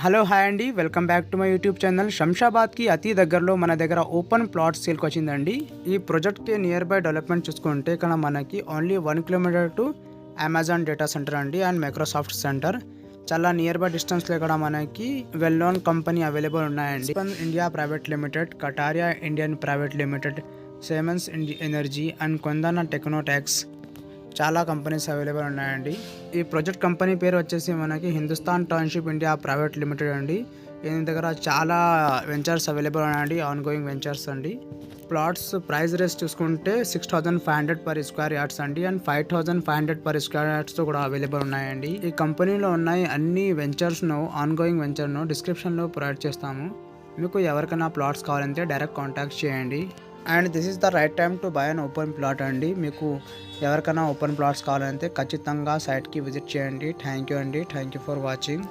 Hello hi అండి, welcome back to my YouTube channel. శంషాబాద్కి అతి దగ్గరలో మన దగ్గర ఓపెన్ ప్లాట్ సేల్కి వచ్చిందండి. ఈ ప్రాజెక్ట్కి నియర్ బై డెవలప్మెంట్ చూసుకుంటే ఇక్కడ మనకి only 1 kilometre to Amazon data centre అండి అండ్ మైక్రోసాఫ్ట్ సెంటర్. చాలా నియర్ బై డిస్టెన్స్లో ఇక్కడ మనకి వెల్ నోన్ కంపెనీ అవైలబుల్ ఉన్నాయండి. India private limited, Kataria Indian private limited, Siemens energy and కొందన టెక్నోటెక్స్, చాలా కంపెనీస్ అవైలబుల్ ఉన్నాయండి. ఈ ప్రాజెక్ట్ కంపెనీ పేరు వచ్చేసి మనకి Hindustan township India private limited అండి. దీని దగ్గర చాలా వెంచర్స్ అవైలబుల్ ఉన్నాయండి, ఆన్ గోయింగ్ వెంచర్స్ అండి. ప్లాట్స్ ప్రైస్ రేస్ చూసుకుంటే 6,500 పర్ స్క్వేర్ యార్డ్స్ అండి అండ్ 5,500 పర్ స్క్వేర్ యార్డ్స్తో కూడా అవైలబుల్ ఉన్నాయండి. ఈ కంపెనీలో ఉన్నాయి అన్ని వెంచర్స్ను, ఆన్ గోయింగ్ వెంచర్ను డిస్క్రిప్షన్లో ప్రొవైడ్ చేస్తాము. మీకు ఎవరికైనా ప్లాట్స్ కావాలంటే డైరెక్ట్ కాంటాక్ట్ చేయండి. And this is the right time to buy an open plot అండి. మీకు ఎవరికైనా ఓపెన్ ప్లాట్స్ కావాలంటే ఖచ్చితంగా సైట్కి విజిట్ చేయండి. థ్యాంక్ యూ అండి, థ్యాంక్ యూ ఫర్ వాచింగ్.